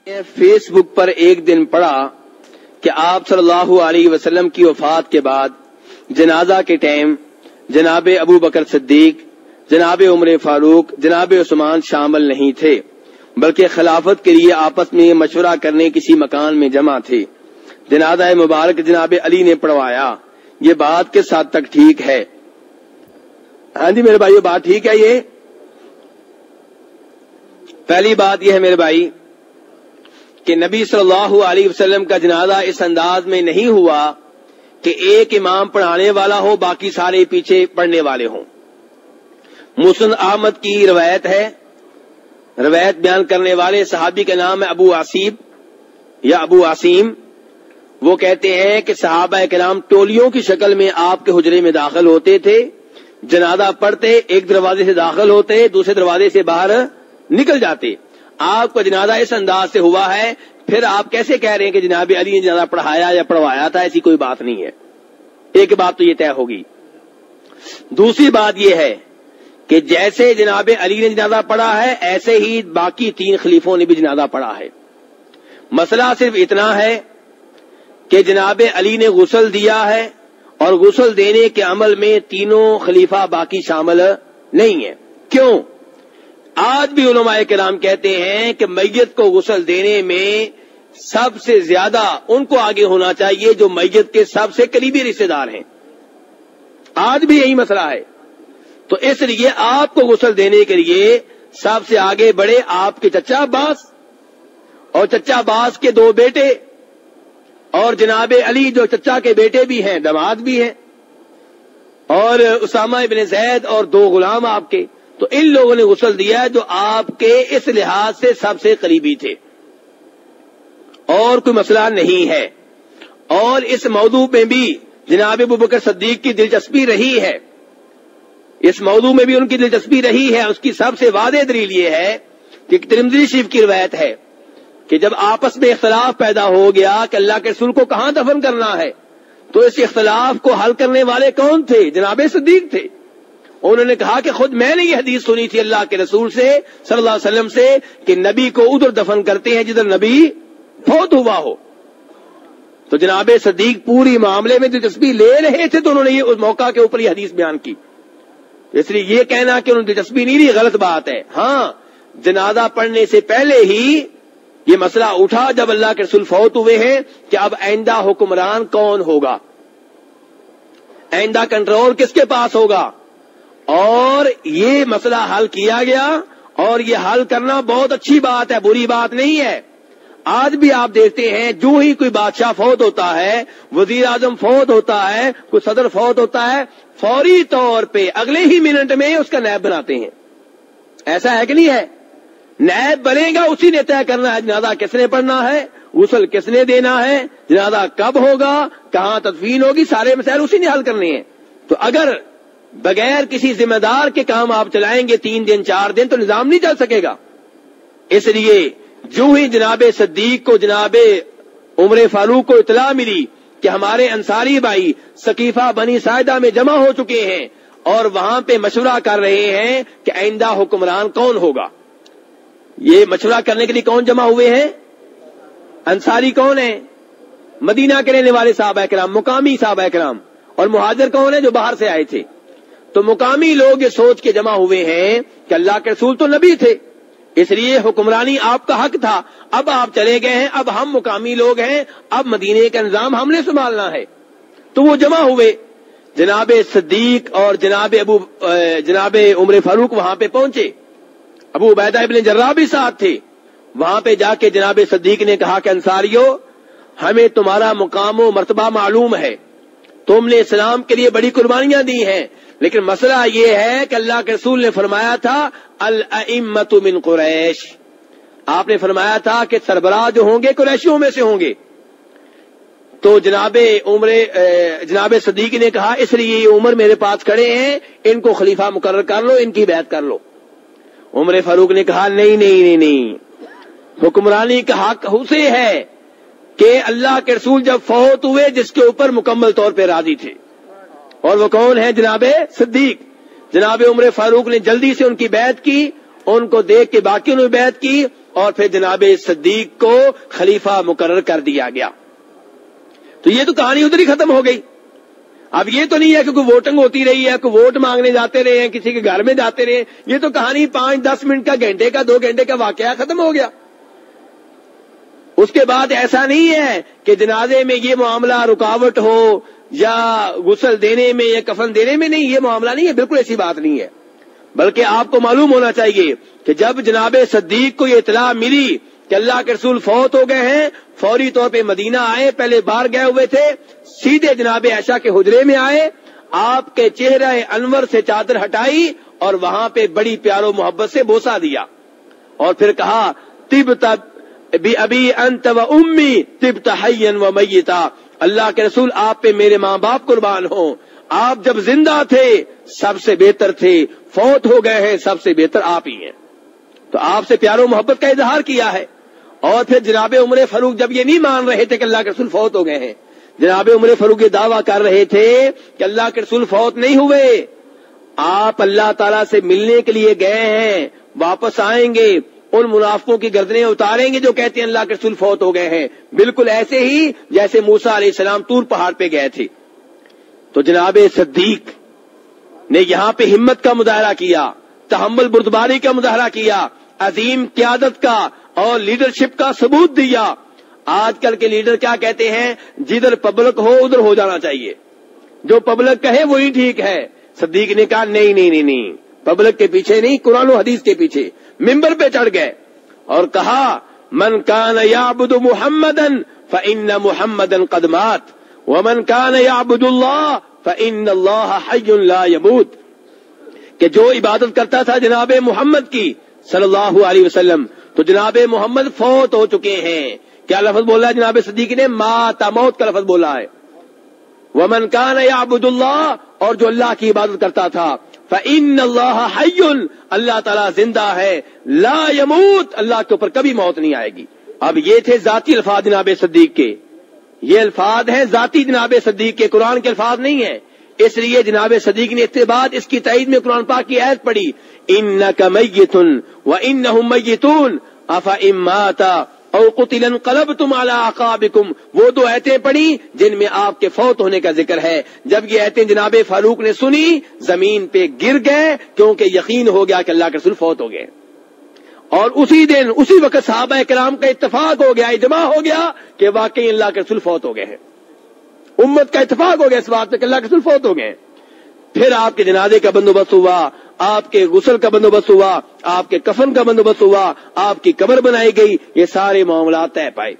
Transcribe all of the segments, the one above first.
Face بک پر ایک دن پڑھا کہ آپ صلی اللہ علیہ وسلم کی وفات کے بعد جنازہ کے ٹائم جناب ابو بکر صدیق، جناب عمر فاروق، جناب عثمان شامل نہیں تھے، بلکہ خلافت کے لیے آپس میں مشورہ کرنے کسی مکان میں جمع تھے۔ جنازہ مبارک جناب علی نے پڑھوایا۔ یہ بات کس حد تک ٹھیک ہے؟ ہاں جی میرے بھائیو، بات ٹھیک ہے؟ یہ پہلی بات یہ ہے میرے بھائی کہ نبی صلی اللہ علیہ وسلم کا جنازہ اس انداز میں نہیں ہوا کہ ایک امام پڑھانے والا ہو، باقی سارے پیچھے پڑھنے والے ہوں۔ مسند احمد کی روایت ہے، روایت بیان کرنے والے صحابی کا نام ہے ابو عاصیب یا ابو عاصیم۔ وہ کہتے ہیں کہ صحابہ کرام ٹولیوں کی شکل میں آپ کے حجرے میں داخل ہوتے تھے، جنازہ پڑھتے، ایک دروازے سے داخل ہوتے، دوسرے دروازے سے باہر نکل جاتے۔ آپ کا جنازہ اس انداز سے ہوا ہے، پھر آپ کیسے کہہ رہے ہیں کہ جناب علی نے جنازہ پڑھایا یا پڑھوایا تھا؟ ایسی کوئی بات نہیں ہے۔ ایک بات تو یہ طے ہوگی۔ دوسری بات یہ ہے کہ جیسے جناب علی نے جنازہ پڑھا ہے، ایسے ہی باقی تین خلیفوں نے بھی جنازہ پڑھا ہے۔ مسئلہ صرف اتنا ہے کہ جناب علی نے غسل دیا ہے، اور غسل دینے کے عمل میں تینوں خلیفہ باقی شامل نہیں ہیں۔ کیوں؟ آج بھی علماء کرام کہتے ہیں کہ میت کو غسل دینے میں سب سے زیادہ ان کو آگے ہونا چاہیے جو میت کے سب سے قریبی رشتے دار ہیں۔ آج بھی یہی مسئلہ ہے۔ تو اس لیے آپ کو غسل دینے کے لیے سب سے آگے بڑھے آپ کے چچا عباس اور چچا عباس کے دو بیٹے، اور جناب علی جو چچا کے بیٹے بھی ہیں، داماد بھی ہیں، اور اسامہ ابن زید اور دو غلام آپ کے۔ تو ان لوگوں نے غسل دیا جو آپ کے اس لحاظ سے سب سے قریبی تھے، اور کوئی مسئلہ نہیں ہے۔ اور اس موضوع میں بھی جناب ابو بکر صدیق کی دلچسپی رہی ہے، اس موضوع میں بھی ان کی دلچسپی رہی ہے۔ اس کی سب سے واضح دلیل یہ ہے کہ ترمذی شریف کی روایت ہے کہ جب آپس میں اختلاف پیدا ہو گیا کہ اللہ کے رسول کو کہاں دفن کرنا ہے، تو اس اختلاف کو حل کرنے والے کون تھے؟ جناب صدیق تھے۔ انہوں نے کہا کہ خود میں نے یہ حدیث سنی تھی اللہ کے رسول سے صلی اللہ علیہ وسلم سے کہ نبی کو ادھر دفن کرتے ہیں جدھر نبی فوت ہوا ہو۔ تو جناب صدیق پوری معاملے میں دلچسپی لے رہے تھے، تو انہوں نے یہ اس موقع کے اوپر یہ حدیث بیان کی۔ اس لیے یہ کہنا کہ انہوں نے دلچسپی نہیں لی غلط بات ہے۔ ہاں، جنازہ پڑھنے سے پہلے ہی یہ مسئلہ اٹھا جب اللہ کے رسول فوت ہوئے ہیں کہ اب آئندہ حکمران کون ہوگا، آئندہ کنٹرول کس کے پاس ہوگا، اور یہ مسئلہ حل کیا گیا۔ اور یہ حل کرنا بہت اچھی بات ہے، بری بات نہیں ہے۔ آج بھی آپ دیکھتے ہیں جو ہی کوئی بادشاہ فوت ہوتا ہے، وزیر اعظم فوت ہوتا ہے، کوئی صدر فوت ہوتا ہے، فوری طور پہ اگلے ہی منٹ میں اس کا نائب بناتے ہیں۔ ایسا ہے کہ نہیں ہے؟ نائب بنے گا، اسی نے طے کرنا ہے جنازہ کس نے پڑھنا ہے، غسل کس نے دینا ہے، جنازہ کب ہوگا، کہاں تدفین ہوگی، سارے مسائل اسی نے حل کرنے ہیں۔ تو اگر بغیر کسی ذمہ دار کے کام آپ چلائیں گے 3 دن 4 دن، تو نظام نہیں چل سکے گا۔ اس لیے جو ہی جناب صدیق کو، جناب عمر فاروق کو اطلاع ملی کہ ہمارے انصاری بھائی ثقیفہ بنی ساعدہ میں جمع ہو چکے ہیں اور وہاں پہ مشورہ کر رہے ہیں کہ آئندہ حکمران کون ہوگا، یہ مشورہ کرنے کے لیے کون جمع ہوئے ہیں؟ انصاری کون ہیں؟ مدینہ کے رہنے والے صحابہ کرام، مقامی صحابہ کرام۔ اور مہاجر کون ہیں؟ جو باہر سے آئے تھے۔ تو مقامی لوگ یہ سوچ کے جمع ہوئے ہیں کہ اللہ کے رسول تو نبی تھے، اس لیے حکمرانی آپ کا حق تھا، اب آپ چلے گئے ہیں، اب ہم مقامی لوگ ہیں، اب مدینے کا نظام ہم نے سنبھالنا ہے۔ تو وہ جمع ہوئے، جناب صدیق اور جناب عمر فاروق وہاں پہ پہنچے، ابو عبیدہ ابن جراح بھی ساتھ تھے۔ وہاں پہ جا کے جناب صدیق نے کہا کہ انصاریو، ہمیں تمہارا مقام و مرتبہ معلوم ہے، تم نے اسلام کے لیے بڑی قربانیاں دی ہیں، لیکن مسئلہ یہ ہے کہ اللہ کے رسول نے فرمایا تھا الائمۃ من قریش، آپ نے فرمایا تھا کہ سربراہ جو ہوں گے قریشیوں میں سے ہوں گے۔ تو جناب صدیق نے کہا اس لیے یہ عمر میرے پاس کھڑے ہیں، ان کو خلیفہ مقرر کر لو، ان کی بیعت کر لو۔ عمر فاروق نے کہا نہیں، حکمرانی کا حق اسے ہے کہ اللہ کے رسول جب فوت ہوئے جس کے اوپر مکمل طور پہ راضی تھے، اور وہ کون ہے؟ جناب صدیق۔ جناب عمر فاروق نے جلدی سے ان کی بیعت کی ان کو دیکھ کے باقیوں نے بیعت کی اور پھر جناب صدیق کو خلیفہ مقرر کر دیا گیا. تو یہ تو کہانی ادھر ہی ختم ہو گئی. اب یہ تو نہیں ہے کہ کوئی ووٹنگ ہوتی رہی ہے, کوئی ووٹ مانگنے جاتے رہے ہیں, کسی کے گھر میں جاتے رہے. یہ تو کہانی 5-10 منٹ کا, گھنٹے کا, 2 گھنٹے کا واقعہ ختم ہو گیا. اس کے بعد ایسا نہیں ہے کہ جنازے میں یہ معاملہ رکاوٹ ہو یا غسل دینے میں یا کفن دینے میں. نہیں, یہ معاملہ نہیں ہے, بالکل ایسی بات نہیں ہے. بلکہ آپ کو معلوم ہونا چاہیے کہ جب جناب صدیق کو یہ اطلاع ملی کہ اللہ کے رسول فوت ہو گئے ہیں, فوری طور پہ مدینہ آئے. پہلے باہر گئے ہوئے تھے, سیدھے جناب عائشہ کے حجرے میں آئے, آپ کے چہرہ انور سے چادر ہٹائی اور وہاں پہ بڑی پیار و محبت سے بوسہ دیا اور پھر کہا طبت بأبی انت و امی طبت حیا و میتا. اللہ کے رسول آپ پہ میرے ماں باپ قربان ہوں, آپ جب زندہ تھے سب سے بہتر تھے, فوت ہو گئے ہیں سب سے بہتر آپ ہی ہیں. تو آپ سے پیار و محبت کا اظہار کیا ہے. اور پھر جناب عمر فاروق جب یہ نہیں مان رہے تھے کہ اللہ کے رسول فوت ہو گئے ہیں, جناب عمر فاروق یہ دعویٰ کر رہے تھے کہ اللہ کے رسول فوت نہیں ہوئے, آپ اللہ تعالیٰ سے ملنے کے لیے گئے ہیں, واپس آئیں گے, ان منافقوں کی گردنیں اتاریں گے جو کہتے ہیں اللہ کے رسول فوت ہو گئے ہیں, بالکل ایسے ہی جیسے موسیٰ علیہ السلام طور پہاڑ پہ گئے تھے. تو جناب صدیق نے یہاں پہ ہمت کا مظاہرہ کیا, تحمل بردباری کا مظاہرہ کیا, عظیم قیادت کا اور لیڈرشپ کا ثبوت دیا. آج کل کے لیڈر کیا کہتے ہیں, جدھر پبلک ہو ادھر ہو جانا چاہیے, جو پبلک کہے وہی ٹھیک ہے. صدیق نے کہا نہیں, پبلک کے پیچھے نہیں, قرآن و حدیث کے پیچھے. ممبر پہ چڑھ گئے اور کہا من کان یعبد محمدا فإن محمدا قد مات ومن کان یعبد اللہ فإن اللہ حی لا یموت. کہ جو عبادت کرتا تھا جناب محمد کی صلی اللہ علیہ وسلم, تو جناب محمد فوت ہو چکے ہیں. کیا لفظ بولا ہے جناب صدیق نے؟ مات, موت کا لفظ بولا ہے. ومن کان یعبد اللہ, اور جو اللہ کی عبادت کرتا تھا, فإن اللہ حی, اللہ تعالیٰ زندہ ہے, لا یموت, اللہ کے اوپر کبھی موت نہیں آئے گی. اب یہ تھے ذاتی الفاظ جناب صدیق کے, یہ الفاظ ہیں ذاتی جناب صدیق کے, قرآن کے الفاظ نہیں ہیں. اس لیے جناب صدیق نے اس کے بعد اس کی تائید میں قرآن پاک کی آیت پڑھی, انک میت وانہم میتون افإن مات او قتل انقلبتم علی اعقابکم. وہ 2 آیتیں پڑھی جن میں آپ کے فوت ہونے کا ذکر ہے. جب یہ آیتیں جناب فاروق نے سنی زمین پہ گر گئے, کیونکہ یقین ہو گیا کہ اللہ کے رسول فوت ہو گئے. اور اسی دن اسی وقت صحابہ کرام کا اتفاق ہو گیا, اجماع ہو گیا کہ واقعی اللہ کے رسول فوت ہو گئے ہیں. امت کا اتفاق ہو گیا اس بات پہ کہ اللہ کے رسول فوت ہو گئے. پھر آپ کے جنازے کا بندوبست ہوا, آپ کے غسل کا بندوبست ہوا, آپ کے کفن کا بندوبست ہوا, آپ کی قبر بنائی گئی, یہ سارے معاملات طے پائے.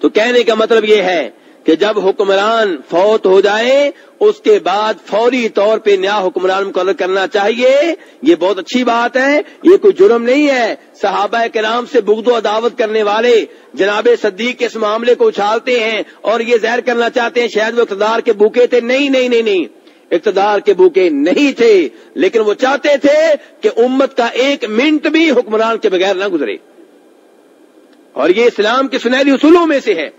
تو کہنے کا مطلب یہ ہے کہ جب حکمران فوت ہو جائے اس کے بعد فوری طور پہ نیا حکمران مقرر کرنا چاہیے. یہ بہت اچھی بات ہے, یہ کوئی جرم نہیں ہے. صحابہ کرام سے بغض و عداوت کرنے والے جناب صدیق کے اس معاملے کو اچھالتے ہیں اور یہ ظاہر کرنا چاہتے ہیں شاید وہ اقتدار کے بھوکے تھے. نہیں, اقتدار کے بھوکے نہیں تھے, لیکن وہ چاہتے تھے کہ امت کا 1 منٹ بھی حکمران کے بغیر نہ گزرے, اور یہ اسلام کے سنہری اصولوں میں سے ہے.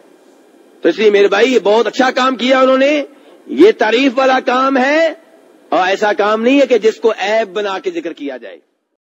تو اس لیے میرے بھائی یہ بہت اچھا کام کیا انہوں نے, یہ تعریف والا کام ہے, اور ایسا کام نہیں ہے کہ جس کو عیب بنا کے ذکر کیا جائے.